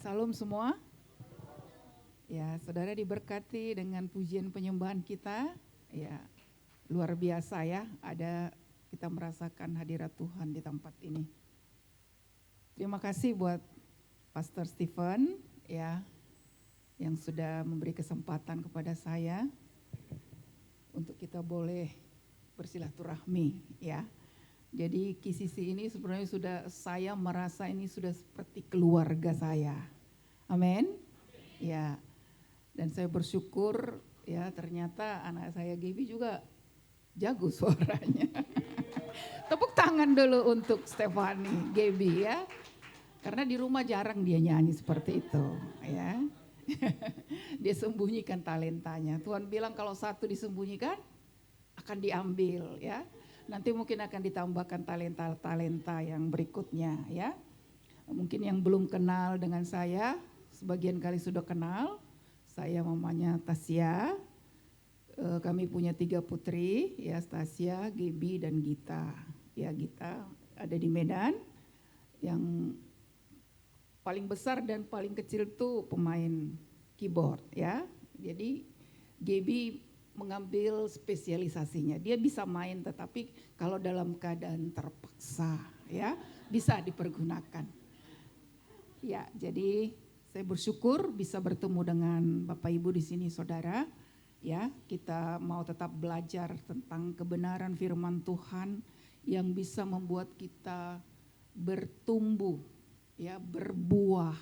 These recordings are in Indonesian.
Salam semua. Ya, saudara diberkati dengan pujian penyembahan kita. Ya, luar biasa ya, kita merasakan hadirat Tuhan di tempat ini. Terima kasih buat Pastor Stephen ya, yang sudah memberi kesempatan kepada saya untuk kita boleh bersilaturahmi ya. Jadi KCC ini sebenarnya saya merasa ini sudah seperti keluarga saya. Amin. Ya. Dan saya bersyukur ya, ternyata anak saya Gaby juga jago suaranya. Tepuk tangan dulu untuk Stefani, Gaby ya. Karena di rumah jarang dia nyanyi seperti itu ya. Dia sembunyikan talentanya. Tuhan bilang kalau satu disembunyikan akan diambil ya. Nanti mungkin akan ditambahkan talenta-talenta yang berikutnya ya. Mungkin yang belum kenal dengan saya, sebagian kali sudah kenal. Saya mamanya Tasya. Kami punya 3 putri ya, Tasya, Gaby dan Gita. Ya, Gita ada di Medan. Yang paling besar dan paling kecil tuh pemain keyboard ya. Jadi Gaby mengambil spesialisasinya. Dia bisa main tetapi kalau dalam keadaan terpaksa ya bisa dipergunakan. Ya, jadi saya bersyukur bisa bertemu dengan Bapak Ibu di sini saudara. Ya, kita mau tetap belajar tentang kebenaran firman Tuhan yang bisa membuat kita bertumbuh ya, berbuah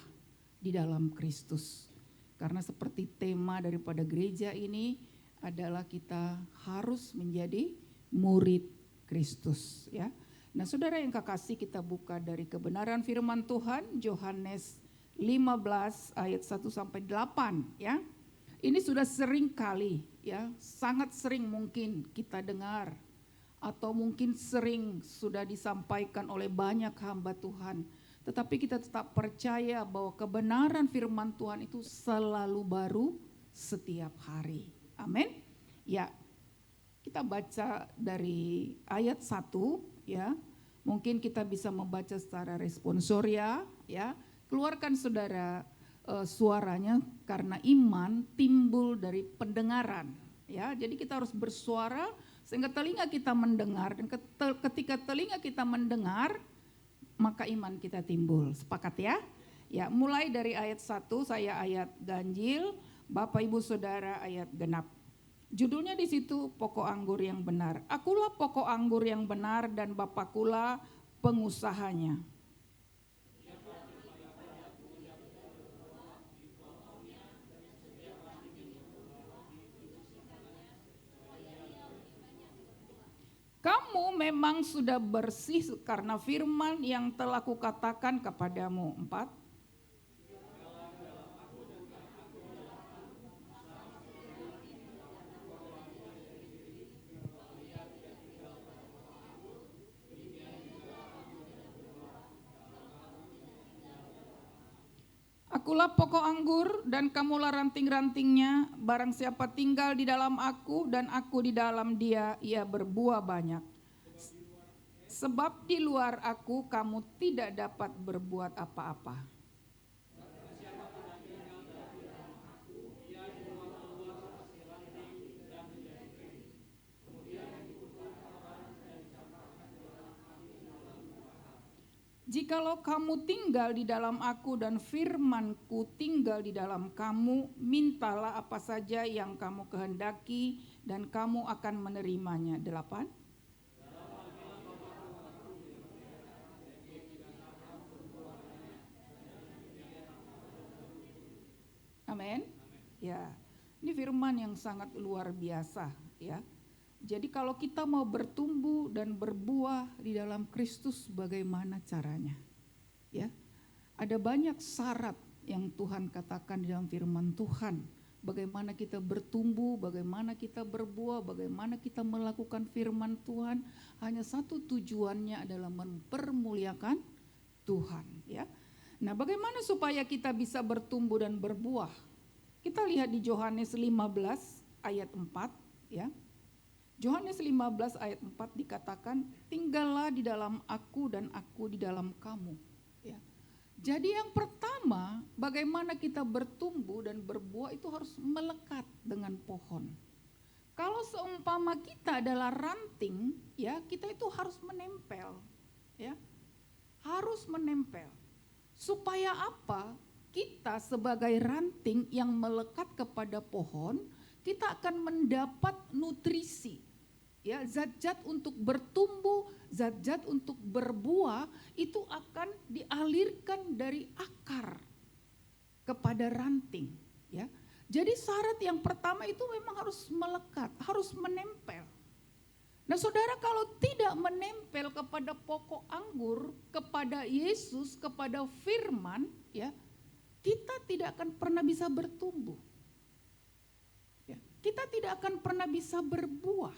di dalam Kristus. Karena seperti tema daripada gereja ini adalah kita harus menjadi murid Kristus ya. Nah, saudara yang kekasih, kita buka dari kebenaran firman Tuhan Yohanes 15 ayat 1 sampai 8 ya. Ini sudah sering kali ya, sangat sering mungkin kita dengar atau mungkin sering sudah disampaikan oleh banyak hamba Tuhan. Tetapi kita tetap percaya bahwa kebenaran firman Tuhan itu selalu baru setiap hari. Amin. Ya, kita baca dari ayat 1 ya. Mungkin kita bisa membaca secara responsoria ya. Keluarkan saudara suaranya, karena iman timbul dari pendengaran ya. Jadi kita harus bersuara sehingga telinga kita mendengar, dan ketika telinga kita mendengar maka iman kita timbul. Sepakat ya? Ya, mulai dari ayat 1, saya ayat ganjil, Bapak Ibu Saudara ayat genap. Judulnya di situ pokok anggur yang benar. Akulah pokok anggur yang benar dan Bapakulah pengusahanya. Kamu memang sudah bersih karena firman yang telah kukatakan kepadamu. 4. Akulah pokok anggur dan kamulah ranting-rantingnya. Barang siapa tinggal di dalam aku dan aku di dalam dia, ia berbuah banyak. Sebab di luar aku kamu tidak dapat berbuat apa-apa. Jikalau kamu tinggal di dalam aku dan firman-Ku tinggal di dalam kamu, mintalah apa saja yang kamu kehendaki dan kamu akan menerimanya. 8. Amin. Ya, ini firman yang sangat luar biasa ya. Jadi kalau kita mau bertumbuh dan berbuah di dalam Kristus, bagaimana caranya? Ya, ada banyak syarat yang Tuhan katakan di dalam firman Tuhan. Bagaimana kita bertumbuh, bagaimana kita berbuah, bagaimana kita melakukan firman Tuhan. Hanya satu tujuannya adalah mempermuliakan Tuhan. Ya. Nah, bagaimana supaya kita bisa bertumbuh dan berbuah? Kita lihat di Yohanes 15 ayat 4 ya. Yohanes 15 ayat 4 dikatakan, tinggallah di dalam aku dan aku di dalam kamu. Ya. Jadi yang pertama, bagaimana kita bertumbuh dan berbuah itu harus melekat dengan pohon. Kalau seumpama kita adalah ranting, ya kita itu harus menempel, ya harus menempel. Supaya apa? Kita sebagai ranting yang melekat kepada pohon, kita akan mendapat nutrisi, ya zat-zat untuk bertumbuh, zat-zat untuk berbuah itu akan dialirkan dari akar kepada ranting, ya. Jadi syarat yang pertama itu memang harus melekat, harus menempel. Nah saudara, kalau tidak menempel kepada pokok anggur, kepada Yesus, kepada firman, ya, kita tidak akan pernah bisa bertumbuh. Ya, kita tidak akan pernah bisa berbuah.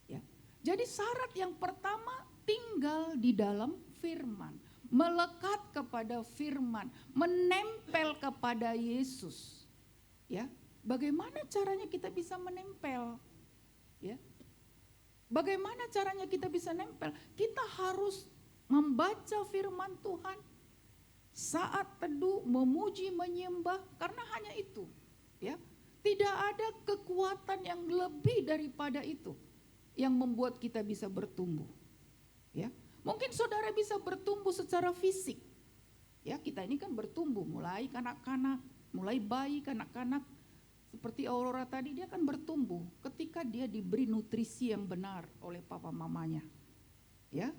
Ya. Jadi syarat yang pertama tinggal di dalam firman, melekat kepada firman, menempel kepada Yesus. Ya, bagaimana caranya kita bisa menempel? Ya. Bagaimana caranya kita bisa nempel? Kita harus membaca firman Tuhan, saat teduh, memuji, menyembah, karena hanya itu, ya. Tidak ada kekuatan yang lebih daripada itu yang membuat kita bisa bertumbuh, ya. Mungkin saudara bisa bertumbuh secara fisik, ya. Kita ini kan bertumbuh mulai kanak-kanak, mulai bayi, kanak-kanak. Seperti Aurora tadi, dia akan bertumbuh ketika dia diberi nutrisi yang benar oleh papa mamanya, ya.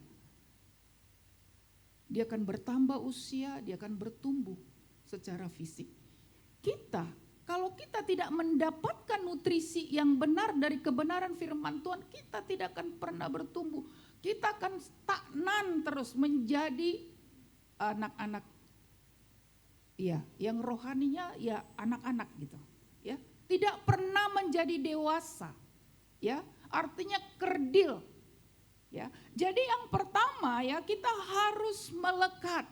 Dia akan bertambah usia, dia akan bertumbuh secara fisik. Kita, kalau kita tidak mendapatkan nutrisi yang benar dari kebenaran firman Tuhan, kita tidak akan pernah bertumbuh. Kita akan stagnan terus menjadi anak-anak, ya, yang rohaninya ya anak-anak gitu, ya. Tidak pernah menjadi dewasa, ya. Artinya kerdil. Ya, jadi yang pertama ya kita harus melekat,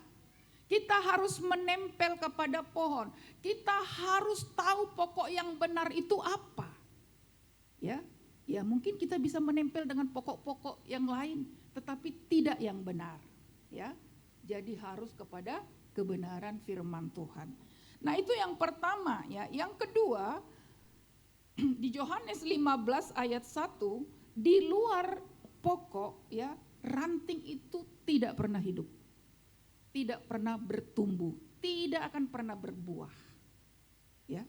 kita harus menempel kepada pohon, kita harus tahu pokok yang benar itu apa, ya, ya mungkin kita bisa menempel dengan pokok-pokok yang lain, tetapi tidak yang benar, ya, jadi harus kepada kebenaran firman Tuhan. Nah itu yang pertama ya, yang kedua di Yohanes 15 ayat 1, di luar pokok ya, ranting itu tidak pernah hidup, tidak pernah bertumbuh, tidak akan pernah berbuah. Ya,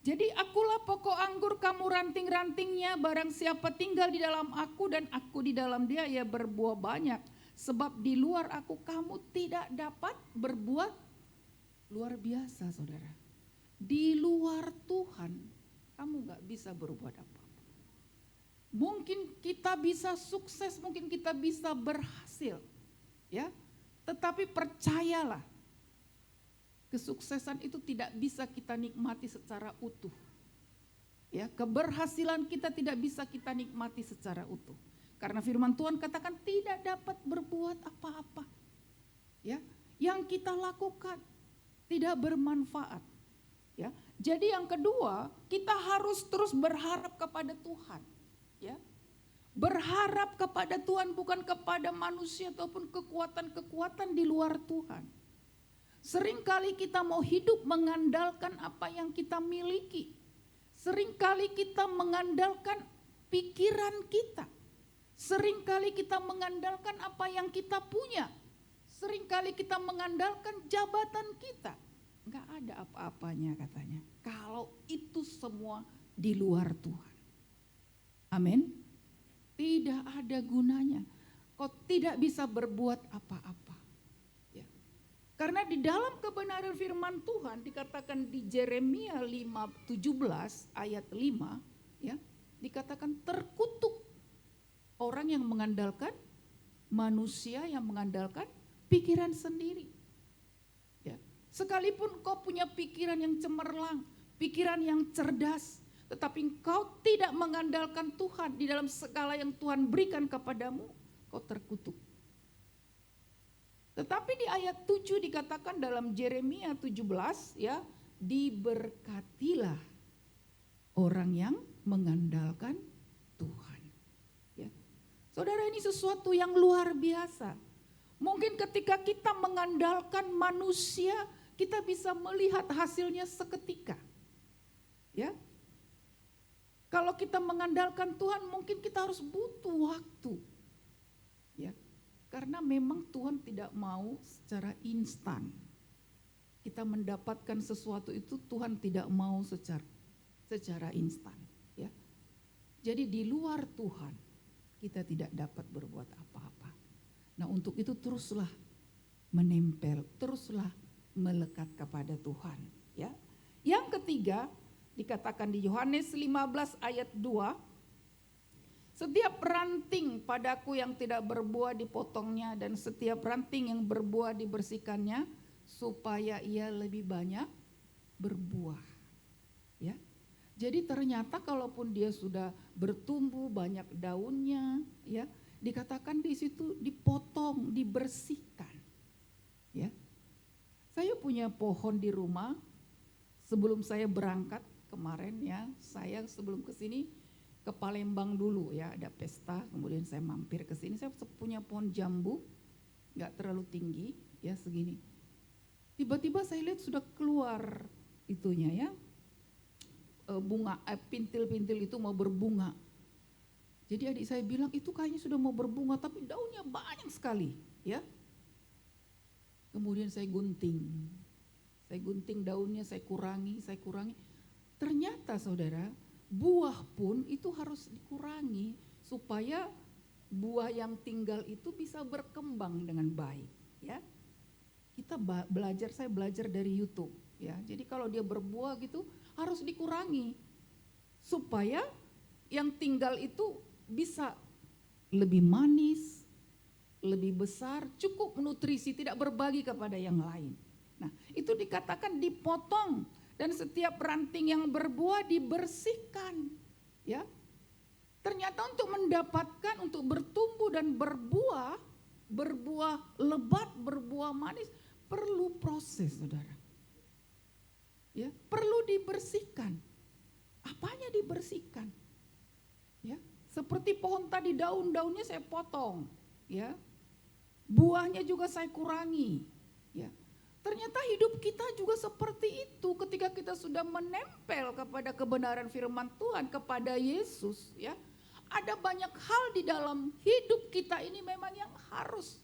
jadi akulah pokok anggur, kamu ranting-rantingnya. Barang siapa tinggal di dalam aku dan aku di dalam dia, ia berbuah banyak. Sebab di luar aku kamu tidak dapat berbuat luar biasa, saudara. Di luar Tuhan kamu gak bisa berbuat apa. Mungkin kita bisa sukses, mungkin kita bisa berhasil, ya. Tetapi percayalah, kesuksesan itu tidak bisa kita nikmati secara utuh. Ya, keberhasilan kita tidak bisa kita nikmati secara utuh. Karena firman Tuhan katakan tidak dapat berbuat apa-apa. Ya, yang kita lakukan tidak bermanfaat. Ya, jadi yang kedua, kita harus terus berharap kepada Tuhan. Ya, berharap kepada Tuhan, bukan kepada manusia ataupun kekuatan-kekuatan di luar Tuhan. Seringkali kita mau hidup mengandalkan apa yang kita miliki. Seringkali kita mengandalkan pikiran kita. Seringkali kita mengandalkan apa yang kita punya. Seringkali kita mengandalkan jabatan kita. Enggak ada apa-apanya katanya, kalau itu semua di luar Tuhan. Amin. Tidak ada gunanya. Kau tidak bisa berbuat apa-apa. Ya. Karena di dalam kebenaran firman Tuhan dikatakan di Yeremia 5:17 ayat 5, ya, dikatakan terkutuk orang yang mengandalkan manusia, yang mengandalkan pikiran sendiri. Ya. Sekalipun kau punya pikiran yang cemerlang, pikiran yang cerdas, tetapi engkau tidak mengandalkan Tuhan di dalam segala yang Tuhan berikan kepadamu, kau terkutuk. Tetapi di ayat 7 dikatakan dalam Yeremia 17, ya, diberkatilah orang yang mengandalkan Tuhan. Ya. Saudara, ini sesuatu yang luar biasa. Mungkin ketika kita mengandalkan manusia, kita bisa melihat hasilnya seketika. Ya. Kalau kita mengandalkan Tuhan, mungkin kita harus butuh waktu. Ya. Karena memang Tuhan tidak mau secara instan. Kita mendapatkan sesuatu itu Tuhan tidak mau secara instan. Ya. Jadi di luar Tuhan kita tidak dapat berbuat apa-apa. Nah untuk itu teruslah menempel, teruslah melekat kepada Tuhan. Ya. Yang ketiga dikatakan di Yohanes 15 ayat 2, setiap ranting padaku yang tidak berbuah dipotongnya dan setiap ranting yang berbuah dibersihkannya supaya ia lebih banyak berbuah. Ya. Jadi ternyata kalaupun dia sudah bertumbuh banyak daunnya, ya, dikatakan di situ dipotong, dibersihkan. Ya. Saya punya pohon di rumah. Sebelum saya berangkat kemarin ya, saya sebelum ke sini ke Palembang dulu ya, ada pesta, kemudian saya mampir ke sini. Saya punya pohon jambu, nggak terlalu tinggi, ya segini. Tiba-tiba saya lihat sudah keluar itunya ya, bunga, pintil-pintil itu mau berbunga. Jadi adik saya bilang itu kayaknya sudah mau berbunga, tapi daunnya banyak sekali, ya. Kemudian saya gunting daunnya, saya kurangi. Ternyata saudara, buah pun itu harus dikurangi supaya buah yang tinggal itu bisa berkembang dengan baik, ya. Saya belajar dari YouTube, ya. Jadi kalau dia berbuah gitu harus dikurangi supaya yang tinggal itu bisa lebih manis, lebih besar, cukup nutrisi, tidak berbagi kepada yang lain. Nah, itu dikatakan dipotong dan setiap ranting yang berbuah dibersihkan, ya. Ternyata untuk mendapatkan, untuk bertumbuh dan berbuah lebat, berbuah manis, perlu proses, saudara. Ya, perlu dibersihkan. Apanya dibersihkan? Ya, seperti pohon tadi, daun-daunnya saya potong, ya. Buahnya juga saya kurangi, ya. Ternyata hidup kita juga seperti itu ketika kita sudah menempel kepada kebenaran firman Tuhan, kepada Yesus, ya. Ada banyak hal di dalam hidup kita ini memang yang harus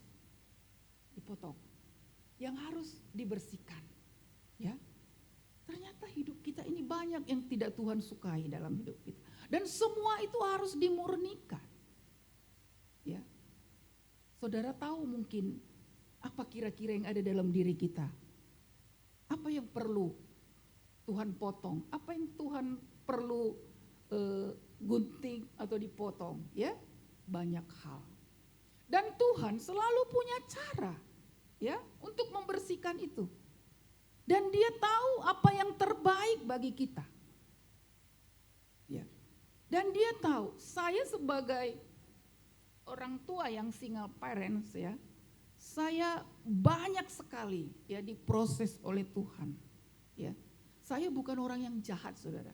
dipotong, yang harus dibersihkan, ya. Ternyata hidup kita ini banyak yang tidak Tuhan sukai dalam hidup kita. Dan semua itu harus dimurnikan. Ya. Saudara tahu mungkin apa kira-kira yang ada dalam diri kita? Apa yang perlu Tuhan potong? Apa yang Tuhan perlu gunting atau dipotong? Ya, banyak hal. Dan Tuhan selalu punya cara, ya, untuk membersihkan itu. Dan Dia tahu apa yang terbaik bagi kita. Ya. Dan Dia tahu, saya sebagai orang tua yang single parents, ya, saya banyak sekali ya diproses oleh Tuhan. Ya. Saya bukan orang yang jahat, saudara.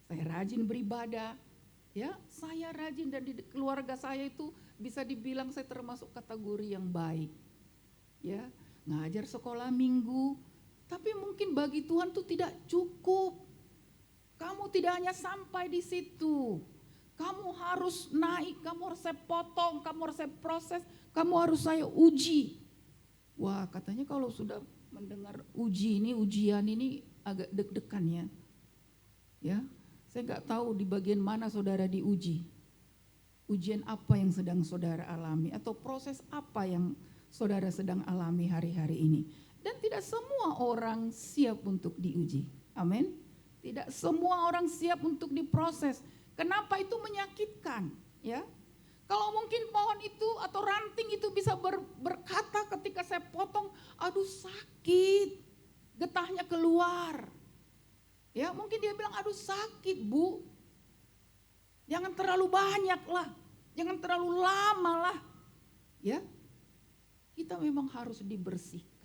Saya rajin beribadah, ya. Saya rajin dan di keluarga saya itu bisa dibilang saya termasuk kategori yang baik. Ya, ngajar sekolah minggu. Tapi mungkin bagi Tuhan itu tidak cukup. Kamu tidak hanya sampai di situ. Kamu harus naik, kamu harus saya potong, kamu harus saya proses, kamu harus saya uji. Wah, katanya kalau sudah mendengar ujian ini agak deg-degan ya. Ya, saya nggak tahu di bagian mana saudara diuji. Ujian apa yang sedang saudara alami atau proses apa yang saudara sedang alami hari-hari ini. Dan tidak semua orang siap untuk diuji. Amin. Tidak semua orang siap untuk diproses. Kenapa itu menyakitkan? Ya. Kalau mungkin pohon itu atau ranting itu bisa berkata ketika saya potong, aduh sakit, getahnya keluar. Ya, mungkin dia bilang, aduh sakit Bu. Jangan terlalu banyak lah, jangan terlalu lama lah. Ya. Kita memang harus dibersihkan.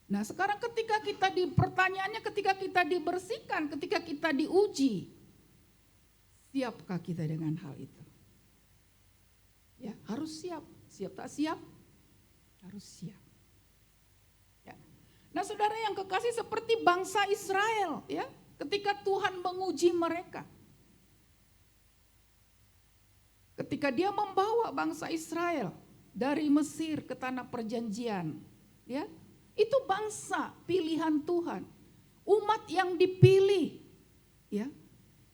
Nah sekarang ketika kita pertanyaannya ketika kita dibersihkan, ketika kita diuji, siapkah kita dengan hal itu? Ya harus siap. Siap tak siap? Harus siap. Ya. Nah saudara yang kekasih, seperti bangsa Israel ya, ketika Tuhan menguji mereka. Ketika dia membawa bangsa Israel dari Mesir ke tanah perjanjian, ya, itu bangsa pilihan Tuhan, umat yang dipilih, ya,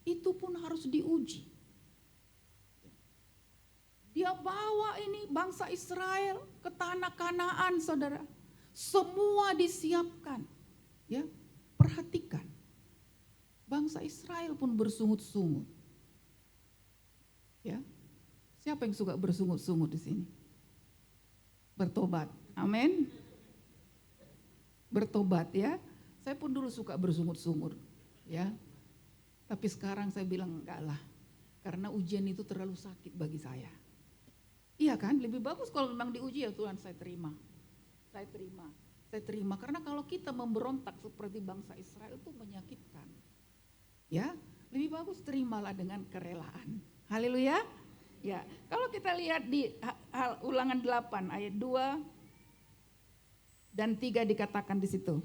itu pun harus diuji. Dia bawa ini bangsa Israel ke tanah Kanaan, saudara, semua disiapkan, ya, perhatikan, bangsa Israel pun bersungut-sungut, ya. Siapa yang suka bersungut-sungut di sini? Bertobat, amin. Bertobat ya. Saya pun dulu suka bersungut-sungut, ya. Tapi sekarang saya bilang enggak lah, karena ujian itu terlalu sakit bagi saya. Iya kan? Lebih bagus kalau memang diuji, ya Tuhan saya terima. Saya terima. Karena kalau kita memberontak seperti bangsa Israel itu menyakitkan. Ya, lebih bagus terimalah dengan kerelaan. Haleluya. Ya, kalau kita lihat di Ulangan 8 ayat 2 dan 3 dikatakan di situ.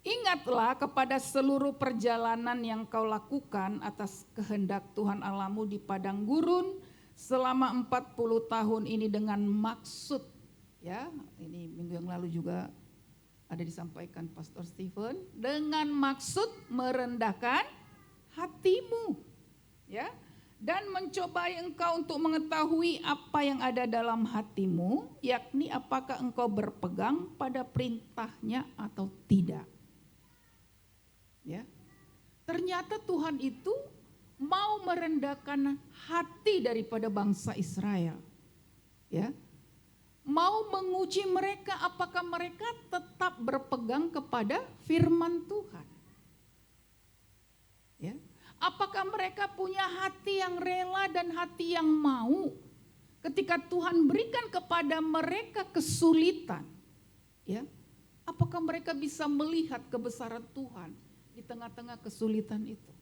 Ingatlah kepada seluruh perjalanan yang kau lakukan atas kehendak Tuhan Allahmu di padang gurun selama 40 tahun ini dengan maksud, ya, ini minggu yang lalu juga ada disampaikan Pastor Stephen, dengan maksud merendahkan hatimu, ya. Dan mencobai engkau untuk mengetahui apa yang ada dalam hatimu, yakni apakah engkau berpegang pada perintahnya atau tidak. Ya, ternyata Tuhan itu mau merendahkan hati daripada bangsa Israel. Ya, mau menguji mereka apakah mereka tetap berpegang kepada firman Tuhan. Ya. Apakah mereka punya hati yang rela dan hati yang mau ketika Tuhan berikan kepada mereka kesulitan, ya? Apakah mereka bisa melihat kebesaran Tuhan di tengah-tengah kesulitan itu?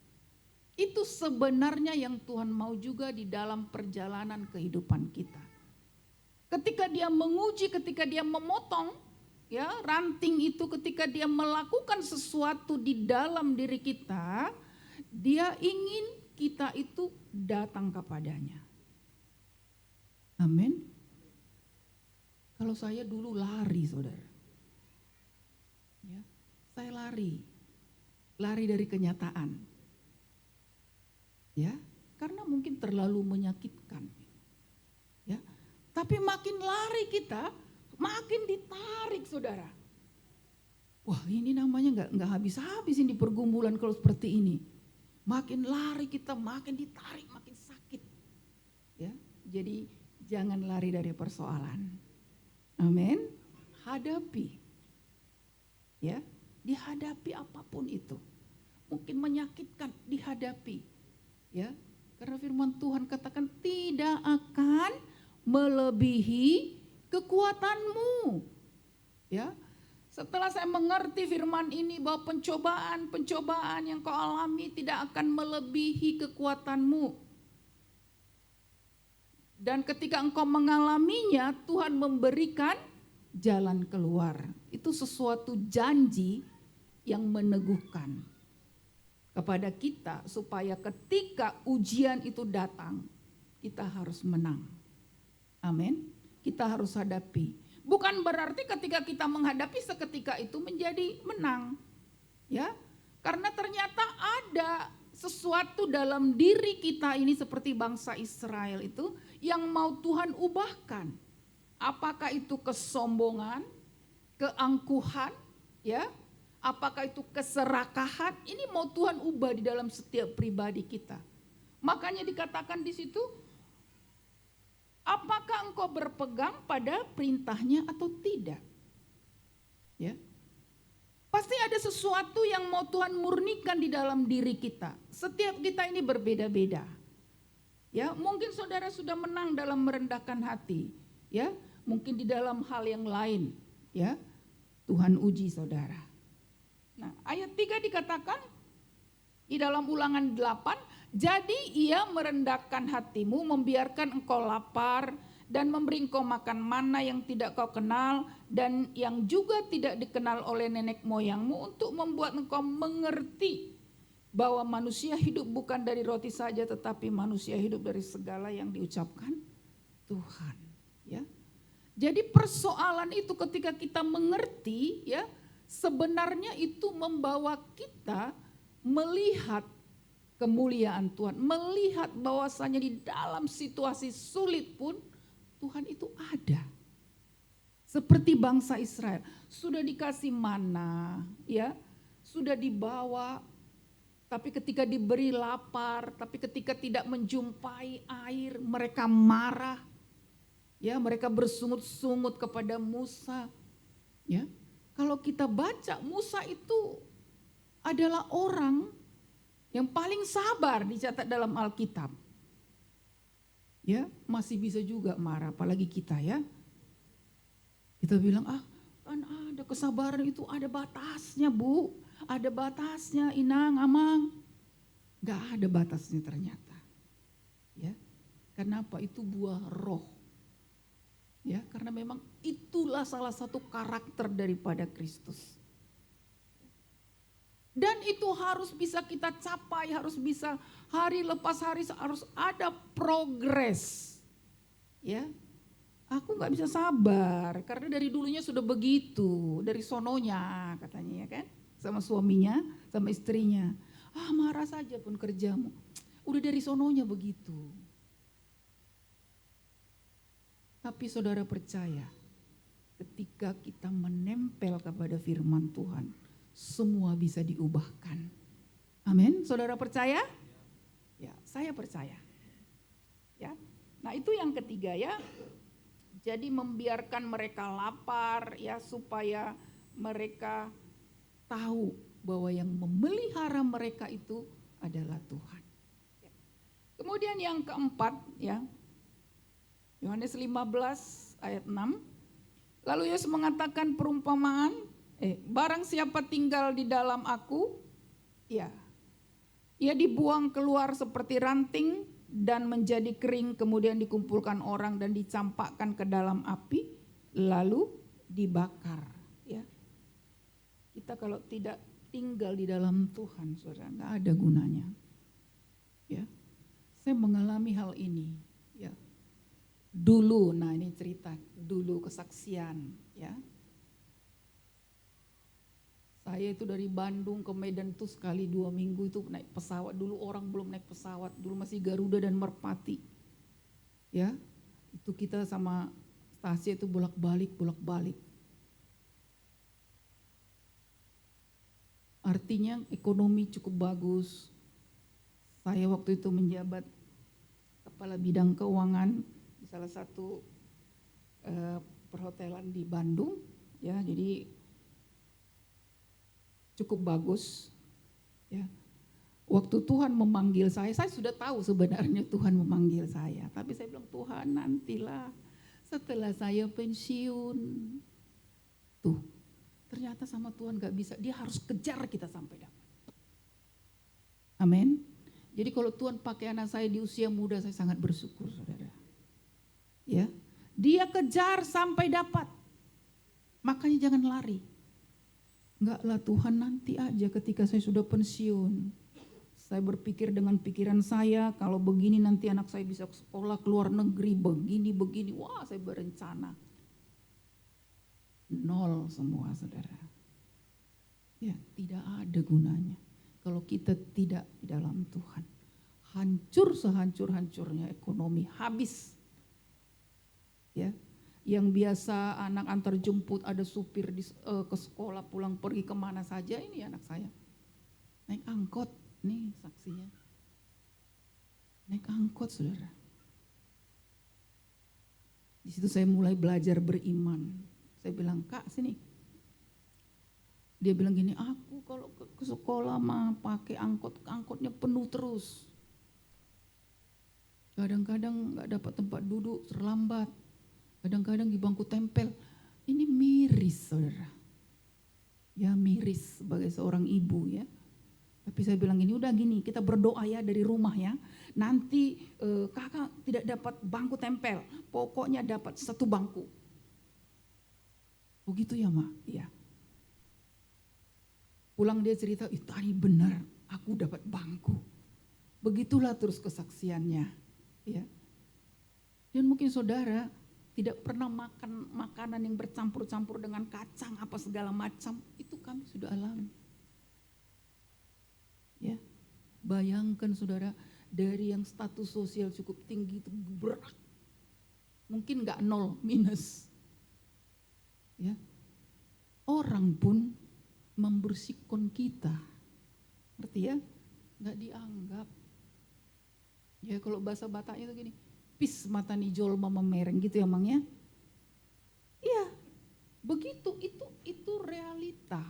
Itu sebenarnya yang Tuhan mau juga di dalam perjalanan kehidupan kita. Ketika dia menguji, ketika dia memotong, ya, ranting itu, ketika dia melakukan sesuatu di dalam diri kita, dia ingin kita itu datang kepadanya. Amin. Kalau saya dulu lari, saudara. Ya, saya lari dari kenyataan. Ya, karena mungkin terlalu menyakitkan. Ya, tapi makin lari kita, makin ditarik, saudara. Wah, ini namanya nggak habis-habis ini pergumulan kalau seperti ini. Makin lari kita, makin ditarik, makin sakit. Ya, jadi jangan lari dari persoalan. Amin. Hadapi. Ya, dihadapi apapun itu. Mungkin menyakitkan, dihadapi. Ya, karena firman Tuhan katakan tidak akan melebihi kekuatanmu. Ya. Setelah saya mengerti firman ini bahwa pencobaan yang kau alami tidak akan melebihi kekuatanmu. Dan ketika engkau mengalaminya, Tuhan memberikan jalan keluar. Itu sesuatu janji yang meneguhkan kepada kita supaya ketika ujian itu datang, kita harus menang. Amin. Kita harus hadapi. Bukan berarti ketika kita menghadapi seketika itu menjadi menang. Ya. Karena ternyata ada sesuatu dalam diri kita ini seperti bangsa Israel itu yang mau Tuhan ubahkan. Apakah itu kesombongan, keangkuhan, ya? Apakah itu keserakahan? Ini mau Tuhan ubah di dalam setiap pribadi kita. Makanya dikatakan di situ, apakah engkau berpegang pada perintahnya atau tidak? Ya. Pasti ada sesuatu yang mau Tuhan murnikan di dalam diri kita. Setiap kita ini berbeda-beda. Ya, mungkin saudara sudah menang dalam merendahkan hati, ya. Mungkin di dalam hal yang lain, ya. Tuhan uji saudara. Nah, ayat 3 dikatakan di dalam Ulangan 8, jadi ia merendahkan hatimu, membiarkan engkau lapar dan memberi engkau makan mana yang tidak kau kenal dan yang juga tidak dikenal oleh nenek moyangmu, untuk membuat engkau mengerti bahwa manusia hidup bukan dari roti saja, tetapi manusia hidup dari segala yang diucapkan Tuhan. Ya, jadi persoalan itu ketika kita mengerti, ya, sebenarnya itu membawa kita melihat kemuliaan Tuhan, melihat bahwasanya di dalam situasi sulit pun Tuhan itu ada. Seperti bangsa Israel, sudah dikasih mana, ya, sudah dibawa, tapi ketika diberi lapar, tapi ketika tidak menjumpai air, mereka marah. Ya, mereka bersungut-sungut kepada Musa. Ya, kalau kita baca, Musa itu adalah orang yang paling sabar dicatat dalam Alkitab. Ya, masih bisa juga marah, apalagi kita, ya. Kita bilang, kan ada kesabaran itu ada batasnya, Bu. Ada batasnya, Inang, Amang. Gak ada batasnya ternyata. Ya. Kenapa? Itu buah roh. Ya, karena memang itulah salah satu karakter daripada Kristus. Dan itu harus bisa kita capai, harus bisa hari lepas hari, harus ada progres. Ya, aku nggak bisa sabar karena dari dulunya sudah begitu, dari sononya katanya, ya kan, sama suaminya, sama istrinya. Marah saja pun kerjamu, udah dari sononya begitu. Tapi saudara percaya, ketika kita menempel kepada firman Tuhan, semua bisa diubahkan. Amin. Saudara percaya? Ya, saya percaya. Ya. Nah, itu yang ketiga, ya. Jadi membiarkan mereka lapar, ya, supaya mereka tahu bahwa yang memelihara mereka itu adalah Tuhan. Ya. Kemudian yang keempat, ya. Yohanes 15 ayat 6. Lalu Yesus mengatakan perumpamaan, barang siapa tinggal di dalam aku, ya, ia dibuang keluar seperti ranting dan menjadi kering, kemudian dikumpulkan orang dan dicampakkan ke dalam api, lalu dibakar. Ya, kita kalau tidak tinggal di dalam Tuhan, saudara, nggak ada gunanya. Ya, saya mengalami hal ini. Ya, dulu, nah ini cerita dulu kesaksian, ya. Saya itu dari Bandung ke Medan itu sekali 2 minggu itu naik pesawat. Dulu orang belum naik pesawat, dulu masih Garuda dan Merpati. Ya, itu kita sama stasiun itu bolak-balik. Artinya ekonomi cukup bagus. Saya waktu itu menjabat kepala bidang keuangan di salah satu perhotelan di Bandung. Ya, jadi cukup bagus, ya. Waktu Tuhan memanggil saya sudah tahu sebenarnya Tuhan memanggil saya. Tapi saya bilang, Tuhan nantilah setelah saya pensiun. Tuh, ternyata sama Tuhan gak bisa, dia harus kejar kita sampai dapat. Amin. Jadi kalau Tuhan pakai anak saya di usia muda, saya sangat bersyukur, saudara. Ya, dia kejar sampai dapat. Makanya jangan lari. Enggaklah, Tuhan nanti aja ketika saya sudah pensiun. Saya berpikir dengan pikiran saya, kalau begini nanti anak saya bisa sekolah ke luar negeri, begini. Wah, saya berencana. Nol semua, saudara. Ya, tidak ada gunanya kalau kita tidak di dalam Tuhan. Hancur sehancur-hancurnya ekonomi, habis. Ya. Yang biasa anak antar jemput, ada supir ke sekolah, pulang pergi kemana saja, ini anak saya naik angkot, nih saksinya, naik angkot, saudara. Di situ saya mulai belajar beriman. Saya bilang, Kak sini. Dia bilang gini, aku kalau ke sekolah mah pakai angkotnya penuh terus. Kadang-kadang nggak dapat tempat duduk, terlambat. Kadang-kadang di bangku tempel. Ini miris, saudara. Ya, miris sebagai seorang ibu, ya. Tapi saya bilang gini, udah gini, kita berdoa ya dari rumah ya. Nanti kakak tidak dapat bangku tempel, pokoknya dapat satu bangku. Begitu ya Ma? Iya. Pulang dia cerita, tadi benar aku dapat bangku. Begitulah terus kesaksiannya. Ya. Dan mungkin saudara tidak pernah makan makanan yang bercampur-campur dengan kacang apa segala macam, itu kami sudah alami. Ya, bayangkan saudara, dari yang status sosial cukup tinggi itu berat, mungkin nggak nol minus, ya, orang pun membersihkan kita, ngerti ya, nggak dianggap, ya kalau bahasa Bataknya itu gini, pis mata nijol mama mereng gitu ya Mang ya, iya, begitu itu realita,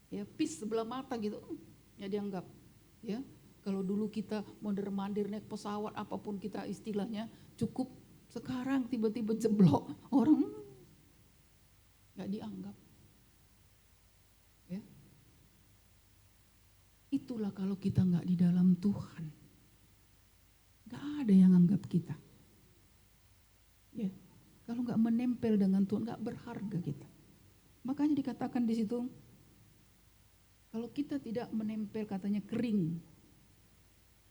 ya pis sebelah mata gitu, ya dianggap. Ya, kalau dulu kita mondar-mandir naik pesawat apapun kita istilahnya cukup, sekarang tiba-tiba jeblok orang nggak dianggap. Ya, itulah kalau kita nggak di dalam Tuhan, nggak ada yang anggap kita. Ya, kalau nggak menempel dengan Tuhan nggak berharga kita. Makanya dikatakan di situ, kalau kita tidak menempel, katanya kering,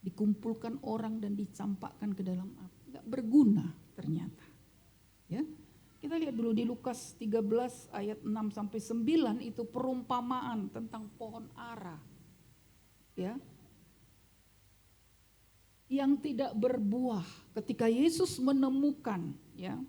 dikumpulkan orang dan dicampakkan ke dalam api, nggak berguna ternyata. Ya, kita lihat dulu di Lukas 13 ayat 6 sampai 9 itu perumpamaan tentang pohon ara. Ya. Yang tidak berbuah ketika Yesus menemukan, ya.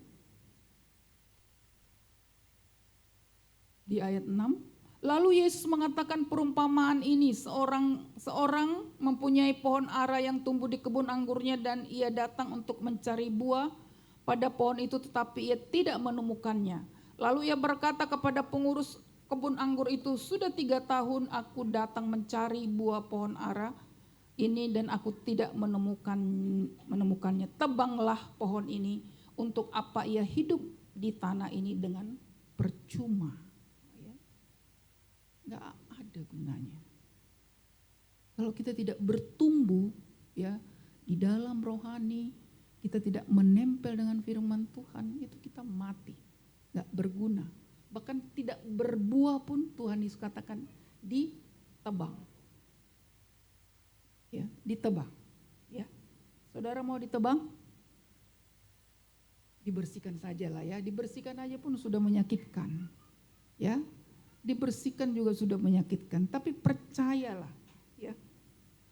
Di ayat 6, lalu Yesus mengatakan perumpamaan ini, seorang mempunyai pohon ara yang tumbuh di kebun anggurnya dan ia datang untuk mencari buah pada pohon itu tetapi ia tidak menemukannya. Lalu ia berkata kepada pengurus kebun anggur itu, sudah 3 tahun aku datang mencari buah pohon ara ini dan aku tidak menemukannya. Tebanglah pohon ini, untuk apa ia hidup di tanah ini dengan percuma. Nggak ada gunanya. Kalau kita tidak bertumbuh ya di dalam rohani, kita tidak menempel dengan firman Tuhan, itu kita mati, nggak berguna. Bahkan tidak berbuah pun Tuhan Yesus katakan ditebang. Ya, ditebang. Ya. Saudara mau ditebang? Dibersihkan saja lah ya, dibersihkan aja pun sudah menyakitkan. Ya. Dibersihkan juga sudah menyakitkan, tapi percayalah, ya,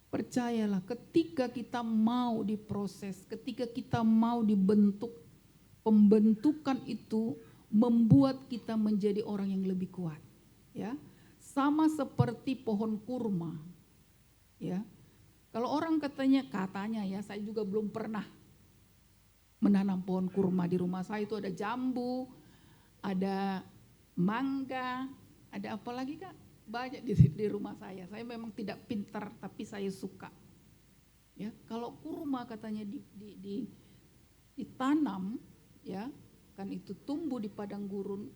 percayalah ketika kita mau diproses, ketika kita mau dibentuk, pembentukan itu membuat kita menjadi orang yang lebih kuat, ya, sama seperti pohon kurma, ya. Kalau orang katanya ya, saya juga belum pernah menanam pohon kurma di rumah saya, itu ada jambu, ada mangga. Ada apa lagi Kak? Banyak di rumah saya. Saya memang tidak pintar tapi saya suka. Ya, kalau kurma katanya ditanam, ya, kan itu tumbuh di padang gurun,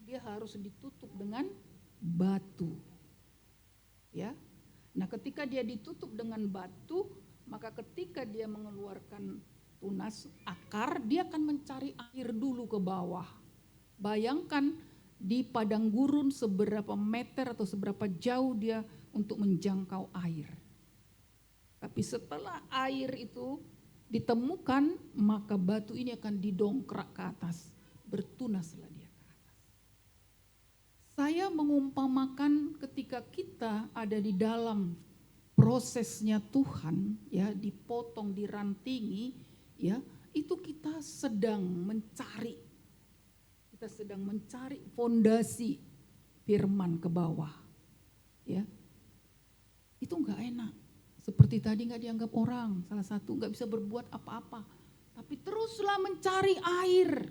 dia harus ditutup dengan batu. Ya. Nah, ketika dia ditutup dengan batu, maka ketika dia mengeluarkan tunas akar, dia akan mencari air dulu ke bawah. Bayangkan di padang gurun seberapa meter atau seberapa jauh dia untuk menjangkau air. Tapi setelah air itu ditemukan, maka batu ini akan didongkrak ke atas, bertunaslah dia ke atas. Saya mengumpamakan ketika kita ada di dalam prosesnya Tuhan, ya, dipotong, dirantingi, ya, itu kita sedang mencari fondasi firman ke bawah, ya. Itu nggak enak. Seperti tadi nggak dianggap orang, salah satu nggak bisa berbuat apa-apa. Tapi teruslah mencari air,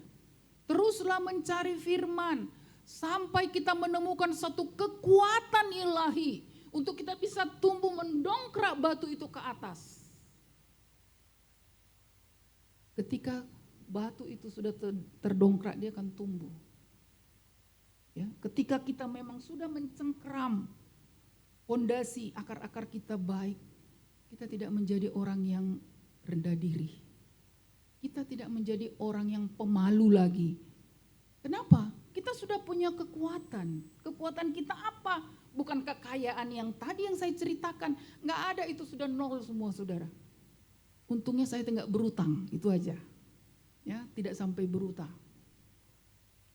teruslah mencari firman, sampai kita menemukan satu kekuatan ilahi untuk kita bisa tumbuh mendongkrak batu itu ke atas. Ketika batu itu sudah terdongkrak, dia akan tumbuh. Ya, ketika kita memang sudah mencengkeram, Pondasi akar-akar kita baik, kita tidak menjadi orang yang rendah diri. Kita tidak menjadi orang yang pemalu lagi. Kenapa? Kita sudah punya kekuatan. Kekuatan kita apa? Bukan kekayaan yang tadi yang saya ceritakan. Nggak ada, itu sudah nol semua saudara. Untungnya saya tidak berutang, itu aja. Ya, tidak sampai berutang.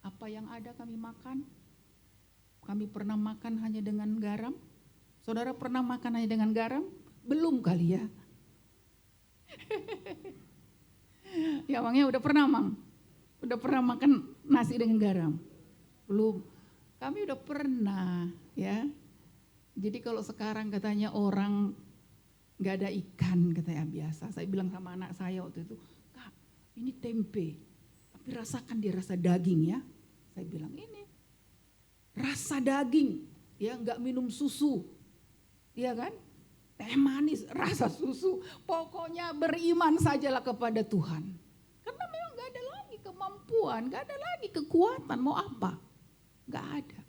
Apa yang ada kami makan? Kami pernah makan hanya dengan garam? Saudara pernah makan hanya dengan garam? Belum kali ya. Ya Mangnya udah pernah Mang? Udah pernah makan nasi dengan garam? Belum. Kami udah pernah ya. Jadi kalau sekarang katanya orang gak ada ikan katanya biasa. Saya bilang sama anak saya waktu itu, Kak ini tempe. Tapi rasakan dia rasa daging ya. Saya bilang ini rasa daging ya, gak minum susu. Iya kan? Teh manis, rasa susu. Pokoknya beriman sajalah kepada Tuhan. Karena memang gak ada lagi kemampuan, gak ada lagi kekuatan, mau apa? Gak ada.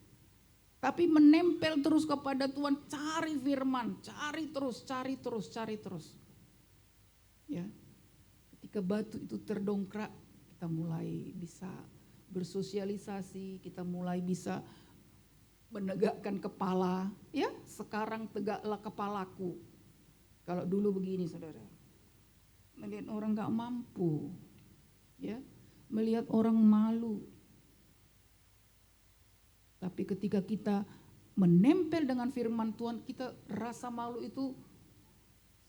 Tapi menempel terus kepada Tuhan, cari firman, cari terus. Ya. Ketika batu itu terdongkrak, kita mulai bisa bersosialisasi, kita mulai bisa menegakkan kepala, ya sekarang tegaklah kepalaku. Kalau dulu begini saudara, melihat orang gak mampu, ya melihat orang malu. Tapi ketika kita menempel dengan firman Tuhan, kita rasa malu itu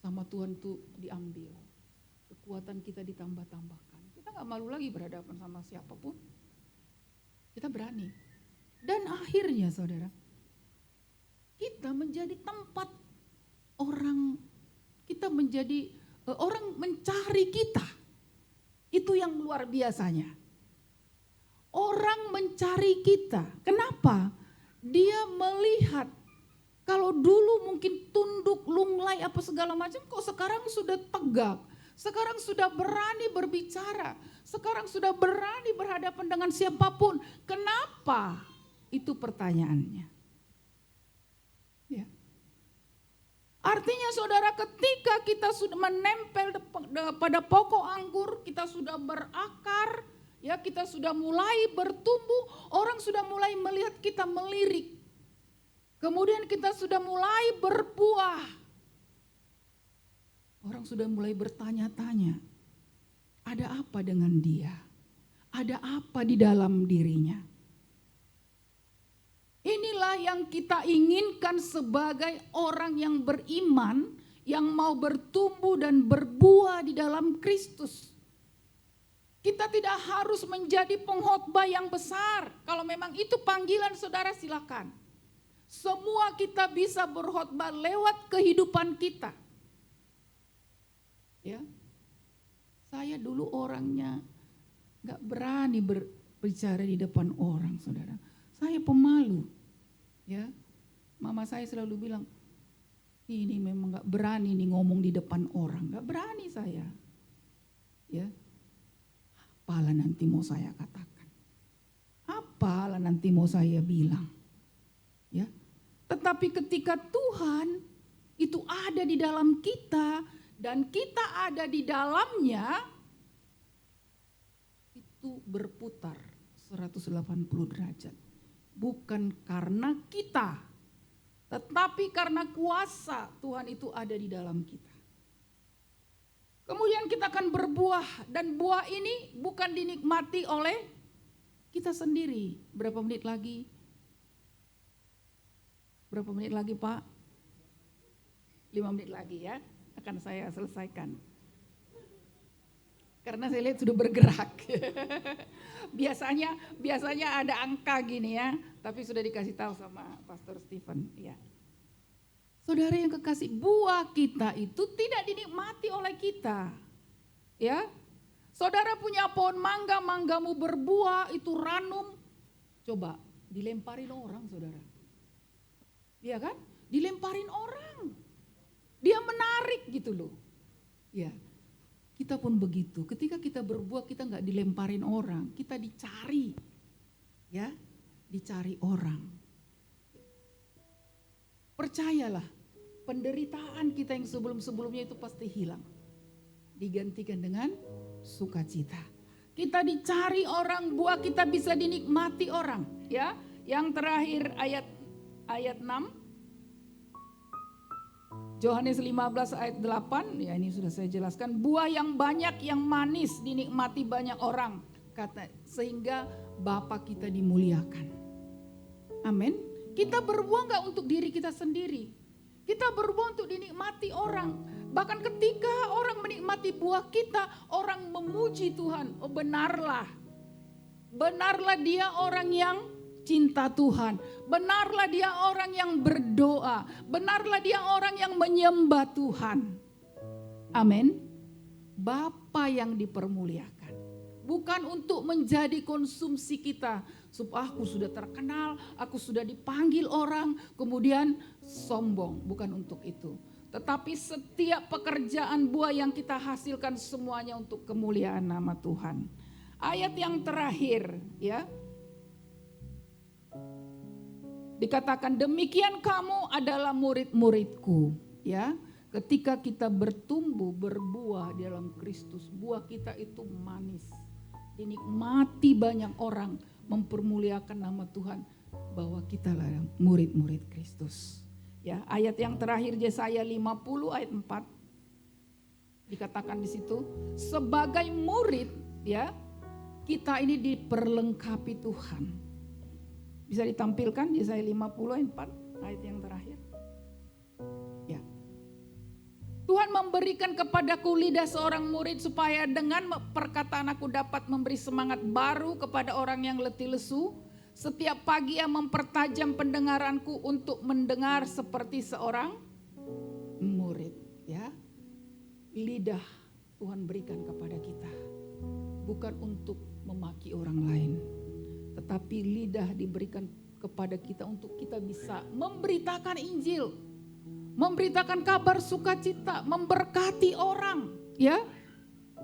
sama Tuhan itu diambil. Kekuatan kita ditambah-tambahkan. Kita gak malu lagi berhadapan sama siapapun. Kita berani. Dan akhirnya saudara, kita menjadi tempat orang, kita menjadi orang mencari kita. Itu yang luar biasanya. Orang mencari kita. Kenapa? Dia melihat kalau dulu mungkin tunduk, lunglai apa segala macam, kok sekarang sudah tegak. Sekarang sudah berani berbicara. Sekarang sudah berani berhadapan dengan siapapun. Kenapa? Itu pertanyaannya. Ya. Artinya saudara, ketika kita sudah menempel pada pokok anggur, kita sudah berakar, ya kita sudah mulai bertumbuh, orang sudah mulai melihat kita melirik. Kemudian kita sudah mulai berbuah. Orang sudah mulai bertanya-tanya, ada apa dengan dia? Ada apa di dalam dirinya? Inilah yang kita inginkan sebagai orang yang beriman, yang mau bertumbuh dan berbuah di dalam Kristus. Kita tidak harus menjadi pengkhotbah yang besar. Kalau memang itu panggilan saudara, silakan. Semua kita bisa berkhotbah lewat kehidupan kita. Ya, saya dulu orangnya gak berani berbicara di depan orang, saudara. Saya pemalu, ya. Mama saya selalu bilang, ini memang gak berani nih ngomong di depan orang, gak berani saya. Ya, apalah nanti mau saya katakan, apalah nanti mau saya bilang, ya. Tetapi ketika Tuhan itu ada di dalam kita dan kita ada di dalamnya, itu berputar 180 derajat. Bukan karena kita, tetapi karena kuasa Tuhan itu ada di dalam kita. Kemudian kita akan berbuah, dan buah ini bukan dinikmati oleh kita sendiri. Berapa menit lagi? Berapa menit lagi Pak? 5 menit lagi ya, akan saya selesaikan. Karena saya lihat sudah bergerak. Biasanya ada angka gini ya, tapi sudah dikasih tahu sama Pastor Stephen. Ya. Saudara yang kekasih, buah kita itu tidak dinikmati oleh kita. Ya, saudara punya pohon mangga, manggamu berbuah, itu ranum. Coba dilemparin orang saudara. Iya kan? Dilemparin orang. Dia menarik gitu loh. Ya. Kita pun begitu, ketika kita berbuah kita gak dilemparin orang, kita dicari, ya, dicari orang. percayalah, penderitaan kita yang sebelum-sebelumnya itu pasti hilang. Digantikan dengan sukacita. Kita dicari orang, buah kita bisa dinikmati orang. Ya, yang terakhir ayat 6. Yohanes 15 ayat 8, ya ini sudah saya jelaskan. Buah yang banyak, yang manis dinikmati banyak orang. Kata, sehingga Bapa kita dimuliakan. Amin. Kita berbuah enggak untuk diri kita sendiri. Kita berbuah untuk dinikmati orang. Bahkan ketika orang menikmati buah kita, orang memuji Tuhan. Oh benarlah. Benarlah dia orang yang cinta Tuhan. Benarlah dia orang yang berdoa. Benarlah dia orang yang menyembah Tuhan. Amin. Bapa yang dipermuliakan. Bukan untuk menjadi konsumsi kita. Supaya aku sudah terkenal, aku sudah dipanggil orang, kemudian sombong. Bukan untuk itu. Tetapi setiap pekerjaan buah yang kita hasilkan semuanya untuk kemuliaan nama Tuhan. Ayat yang terakhir ya. Dikatakan demikian kamu adalah murid-muridku, ya. Ketika kita bertumbuh berbuah di dalam Kristus, buah kita itu manis. Dinikmati banyak orang, mempermuliakan nama Tuhan bahwa kita lah murid-murid Kristus. Ya, ayat yang terakhir Yesaya 50 ayat 4. Dikatakan di situ, sebagai murid, ya, kita ini diperlengkapi Tuhan. Bisa ditampilkan Yesaya 50 ayat 4 ayat yang terakhir. Ya. Tuhan memberikan kepadaku lidah seorang murid supaya dengan perkataan aku dapat memberi semangat baru kepada orang yang letih lesu. Setiap pagi ia mempertajam pendengaranku untuk mendengar seperti seorang murid. Ya. Lidah Tuhan berikan kepada kita. Bukan untuk memaki orang lain. Tetapi lidah diberikan kepada kita untuk kita bisa memberitakan Injil, memberitakan kabar sukacita, memberkati orang, ya.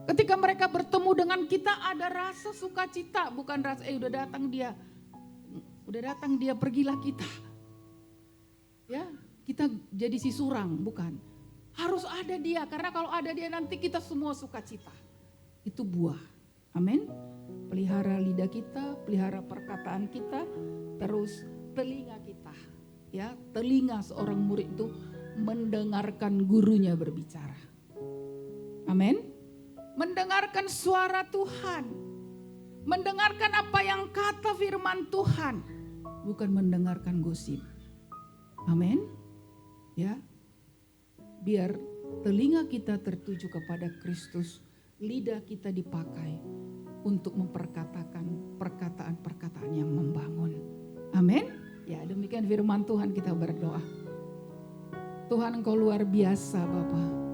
Ketika mereka bertemu dengan kita ada rasa sukacita, bukan rasa udah datang dia pergilah kita. Ya, kita jadi si surang, bukan. Harus ada dia, karena kalau ada dia nanti kita semua sukacita. Itu buah. Amin. Pelihara lidah kita, pelihara perkataan kita, terus telinga kita. Ya, telinga seorang murid itu mendengarkan gurunya berbicara. Amin. Mendengarkan suara Tuhan. Mendengarkan apa yang kata firman Tuhan, bukan mendengarkan gosip. Amin. Ya. Biar telinga kita tertuju kepada Kristus, lidah kita dipakai untuk memperkatakan perkataan-perkataan yang membangun. Amin. Ya, demikian firman Tuhan, kita berdoa. Tuhan, Engkau luar biasa Bapa.